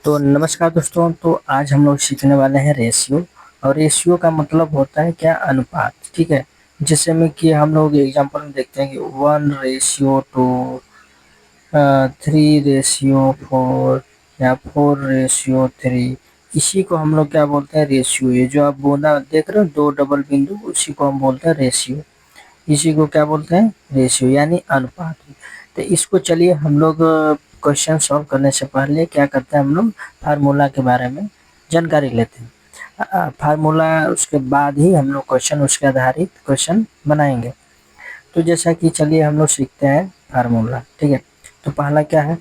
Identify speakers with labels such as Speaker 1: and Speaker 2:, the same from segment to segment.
Speaker 1: तो नमस्कार दोस्तों। तो आज हम लोग सीखने वाले हैं रेशियो। और रेशियो का मतलब होता है क्या, अनुपात। ठीक है। जैसे में कि हम लोग एग्जांपल में देखते हैं कि 1:2, 3:4 या 4:3। इसी को हम लोग क्या बोलते हैं, रेशियो। ये जो आप बोला देख रहे हो, दो डबल बिंदु, उसी को हम बोलते हैं रेशियो। इसी को क्या बोलते हैं, रेशियो यानी अनुपात। तो इसको चलिए हम लोग क्वेश्चन सॉल्व करने से पहले क्या करते हैं, हम लोग फार्मूला के बारे में जानकारी लेते हैं। फार्मूला उसके बाद ही हम लोग क्वेश्चन, उसके आधारित क्वेश्चन बनाएंगे। तो जैसा कि चलिए हम लोग सीखते हैं फार्मूला। ठीक है। तो पहला क्या है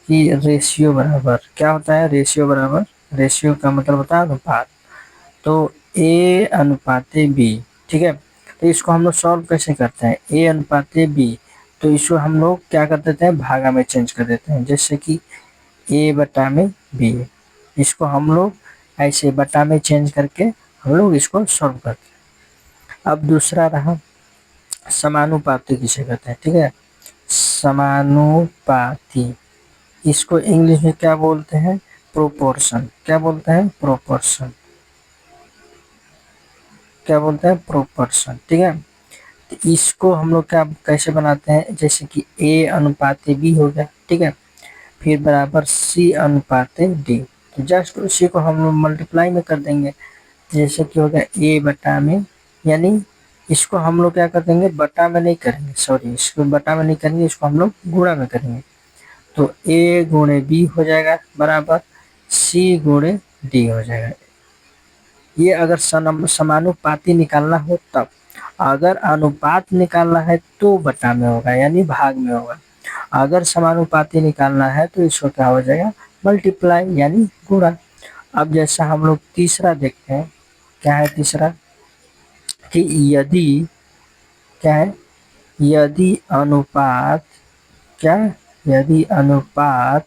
Speaker 1: कि रेशियो बराबर क्या होता है, रेशियो बराबर, रेशियो का मतलब होता है अनुपात। तो ए अनुपाते बी। ठीक है। तो इसको हम लोग सॉल्व कैसे करते हैं, ए अनुपाते बी। तो इसको हम लोग क्या कर देते हैं, भागा में चेंज कर देते हैं। जैसे कि ए बटा में बी, इसको हम लोग ऐसे बटा में चेंज करके हम लोग इसको सॉल्व करते हैं। अब दूसरा रहा समानुपाती किसे कहते हैं। ठीक है, समानुपाती। इसको इंग्लिश में क्या बोलते हैं, प्रोपोर्शन। क्या बोलते हैं, प्रोपोर्शन। क्या बोलते हैं, प्रोपोर्शन। ठीक है। तो इसको हम लोग क्या कैसे बनाते हैं, जैसे कि ए अनुपाते बी हो गया। ठीक है। फिर बराबर सी अनुपाते डी। तो जस्ट उसी को हम लोग मल्टीप्लाई में कर देंगे। जैसे कि हो गया ए बटा में, यानी इसको हम लोग क्या कर देंगे, बटा में नहीं करेंगे, सॉरी, इसको बटा में नहीं करेंगे, इसको हम लोग गुणा में करेंगे। तो ए गुणे बी हो जाएगा बराबर सी गुणे डी हो जाएगा। ये अगर समानुपाती निकालना हो तब। अगर अनुपात निकालना है तो बटा में होगा, यानी भाग में होगा। अगर समानुपाती निकालना है तो इसको क्या हो जाएगा, मल्टीप्लाई यानी गुणा। अब जैसा हम लोग तीसरा देखते हैं, क्या है तीसरा, कि यदि, क्या है, यदि अनुपात, क्या, यदि अनुपात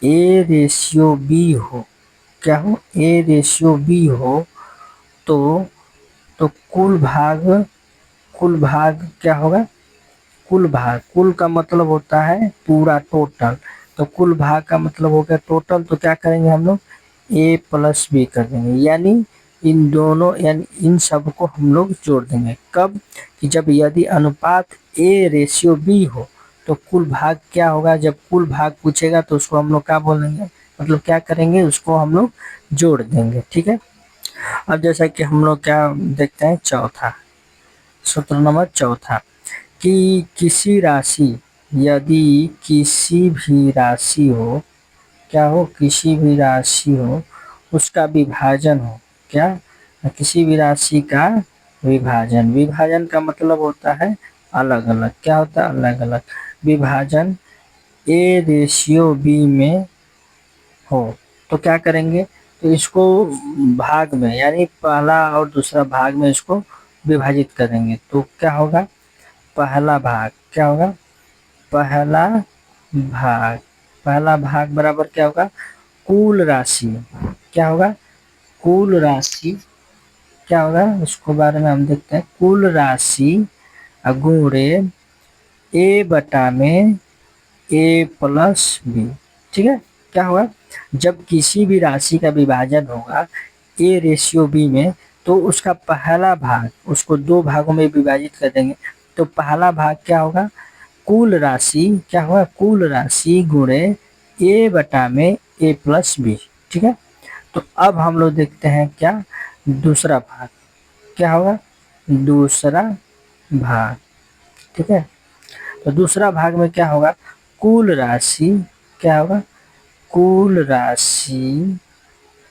Speaker 1: ए रेशियो बी हो, क्या हो, ए रेशियो बी हो, तो कुल भाग, कुल भाग क्या होगा, कुल भाग, कुल का मतलब होता है पूरा, टोटल। तो कुल भाग का मतलब हो गया टोटल। तो क्या करेंगे हम लोग, ए प्लस बी कर देंगे, यानी इन दोनों, यानी इन सब को हम लोग जोड़ देंगे। कब, कि जब यदि अनुपात ए रेशियो बी हो तो कुल भाग क्या होगा, जब कुल भाग पूछेगा तो उसको हम लोग क्या बोलेंगे, मतलब क्या करेंगे, उसको हम लोग जोड़ देंगे। ठीक है। अब जैसा कि हम लोग क्या देखते हैं, चौथा सूत्र नंबर चौथा, कि किसी राशि, यदि किसी भी राशि हो, क्या हो, किसी भी राशि हो, उसका विभाजन हो, क्या, किसी भी राशि का विभाजन। विभाजन का मतलब होता है अलग अलग। क्या होता है, अलग अलग। विभाजन ए रेशियो बी में हो तो क्या करेंगे, तो इसको भाग में, यानी पहला और दूसरा भाग में इसको विभाजित करेंगे। तो क्या होगा, पहला भाग, क्या होगा, पहला भाग, पहला भाग बराबर क्या होगा, कुल राशि। क्या होगा, कुल राशि, क्या होगा, उसको बारे में हम देखते हैं। कुल राशि गुणे ए बटा में ए प्लस बी। ठीक है। क्या होगा, जब किसी भी राशि का विभाजन होगा ए रेशियो बी में, तो उसका पहला भाग, उसको दो भागों में विभाजित कर देंगे। तो पहला भाग क्या होगा, कुल राशि, क्या होगा, कुल राशि गुणे ए बटा में ए प्लस बी। ठीक है। तो अब हम लोग देखते हैं क्या, दूसरा भाग। क्या होगा, दूसरा भाग। ठीक है। तो दूसरा भाग में क्या होगा, कुल राशि, क्या होगा, कुल राशि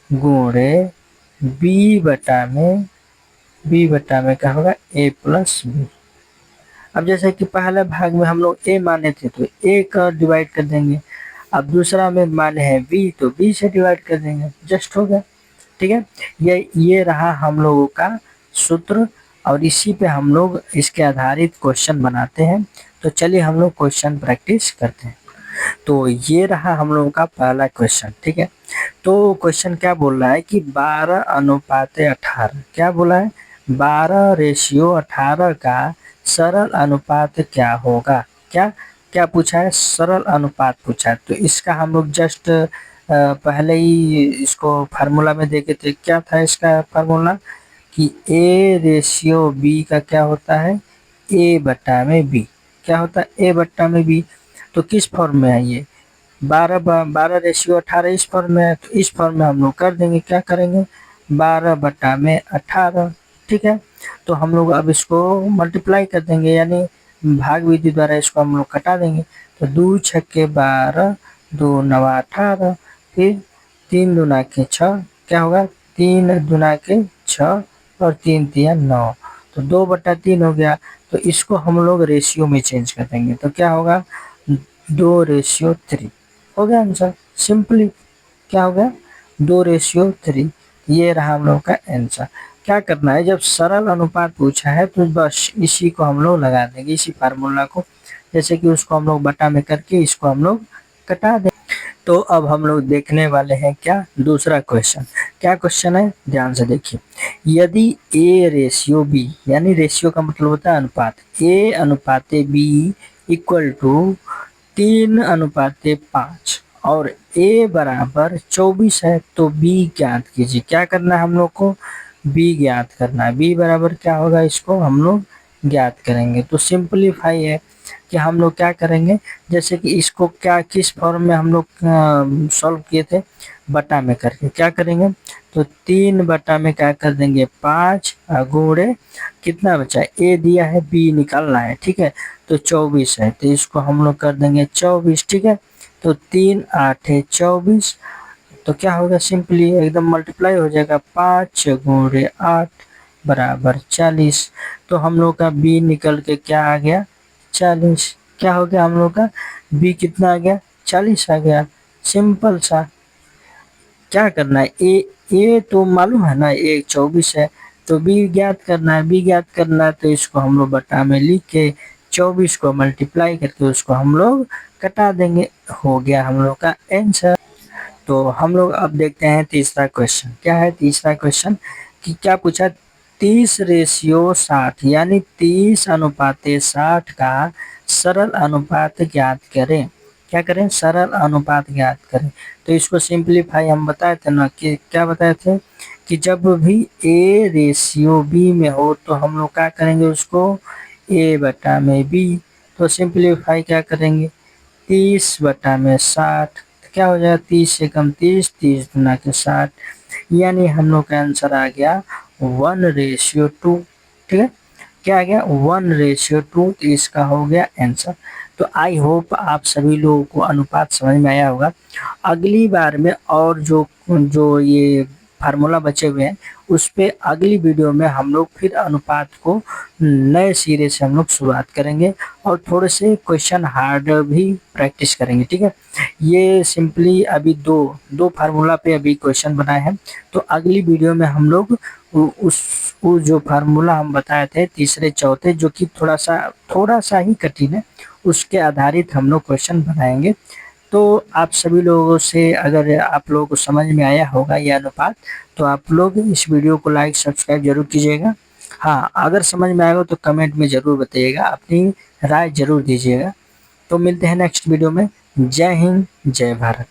Speaker 1: गुणे बी बटा में क्या होगा, ए प्लस बी। अब जैसे कि पहले भाग में हम लोग ए माने थे तो ए का डिवाइड कर देंगे। अब दूसरा में माने हैं बी तो बी से डिवाइड कर देंगे, जस्ट हो गया। ठीक है। ये रहा हम लोगों का सूत्र, और इसी पे हम लोग इसके आधारित क्वेश्चन बनाते हैं। तो चलिए हम लोग क्वेश्चन प्रैक्टिस करते हैं। तो ये रहा हम लोगों का पहला क्वेश्चन। ठीक है। तो क्वेश्चन क्या बोल रहा है कि 12:18, क्या बोला है, 12:18 का सरल अनुपात क्या होगा। क्या क्या पूछा है, सरल अनुपात पूछा है। तो इसका हम लोग जस्ट पहले ही इसको फार्मूला में देखे थे। क्या था इसका फार्मूला कि ए रेशियो बी का क्या होता है, ए बट्टा में बी। क्या होता है, ए बट्टा में बी। तो किस फॉर्म में है ये, 12/18 इस फॉर्म में है। तो इस फॉर्म में हम लोग कर देंगे, क्या करेंगे, 12/18। ठीक है, तो हम लोग अब इसको मल्टीप्लाई कर देंगे, यानी भाग विधि द्वारा इसको हम लोग कटा देंगे। तो 2 छक्के 12, 2 नवा 18, फिर 3 दूना के 6, क्या होगा, 3 दूना के 6 और 3 तिया 9, तो 2/3 हो गया। तो इसको हम लोग रेशियो में चेंज कर देंगे, तो क्या होगा, 2:3 हो गया आंसर। सिंपली क्या हो गया, 2:3। ये रहा हम लोग का आंसर। क्या करना है, जब सरल अनुपात पूछा है तो बस इसी को हम लोग लगा देंगे, इसी फार्मूला को, जैसे कि उसको हम लोग बटा में करके इसको हम लोग कटा दें। तो अब हम लोग देखने वाले हैं क्या, दूसरा क्वेश्चन। क्या क्वेश्चन है, ध्यान से देखिए। यदि ए रेशियो बी, यानी रेशियो का मतलब होता है अनुपात, ए अनुपाते बी इक्वल टू 3:5 और ए बराबर 24 है, तो बी ज्ञात कीजिए। क्या करना है हम लोग को, बी ज्ञात करना है। बी बराबर क्या होगा, इसको हम लोग ज्ञात करेंगे। तो सिंपलीफाई है कि हम लोग क्या करेंगे, जैसे कि इसको क्या किस फॉर्म में हम लोग सॉल्व किए थे, बटा में करके क्या करेंगे, तो 3 बटा में क्या कर देंगे, 5 गुणे कितना बचा है, ए दिया है, बी निकालना है। ठीक है, तो 24 है, तो इसको हम लोग कर देंगे 24। ठीक है, तो 3 8 24, तो क्या होगा, सिंपली एकदम मल्टीप्लाई हो जाएगा, 5 गुणे 8 बराबर 40। तो हम लोग का बी निकल के क्या आ गया, 40। क्या हो गया हम लोग का, बी कितना आ गया, 40 आ गया। सिंपल सा। क्या करना है, ए तो मालूम है ना, ए 24 है, तो बी ज्ञात करना है। बी ज्ञात करना है तो इसको हम लोग बटा में लिख के 24 को मल्टीप्लाई करके उसको हम लोग कटा देंगे, हो गया हम लोग का आंसर। तो हम लोग अब देखते हैं तीसरा क्वेश्चन। क्या है तीसरा क्वेश्चन, कि क्या पूछा, 30:60 यानी 30:60 का सरल अनुपात ज्ञात करें। क्या करें, सरल अनुपात ज्ञात करें। तो इसको सिंपलीफाई हम बताए थे ना, कि क्या बताए थे, कि जब भी ए रेशियो बी में हो तो हम लोग क्या करेंगे, उसको ए बटा में बी। तो सिंपलीफाई क्या करेंगे, 30/60, क्या हो जाएगा, 30 से कम 30, 30 गुना के 60, यानी हम लोग का आंसर आ गया 1:2। ठीक है, क्या आ गया, 1:2, तो इसका हो गया आंसर। तो आई होप आप सभी लोगों को अनुपात समझ में आया होगा। अगली बार में और जो जो ये फार्मूला बचे हुए हैं, उस पे अगली वीडियो में हम लोग फिर अनुपात को नए सिरे से हम लोग शुरुआत करेंगे और थोड़े से क्वेश्चन हार्ड भी प्रैक्टिस करेंगे। ठीक है, ये सिंपली अभी दो दो फार्मूला पे अभी क्वेश्चन बनाए हैं। तो अगली वीडियो में हम लोग उस जो फार्मूला हम बताए थे तीसरे चौथे, जो कि थोड़ा सा ही कठिन है, उसके आधारित हम लोग क्वेश्चन बनाएंगे। तो आप सभी लोगों से, अगर आप लोगों को समझ में आया होगा यह अनुपात, तो आप लोग इस वीडियो को लाइक सब्सक्राइब जरूर कीजिएगा। हाँ, अगर समझ में आएगा तो कमेंट में ज़रूर बताइएगा, अपनी राय ज़रूर दीजिएगा। तो मिलते हैं नेक्स्ट वीडियो में। जय हिंद, जय भारत।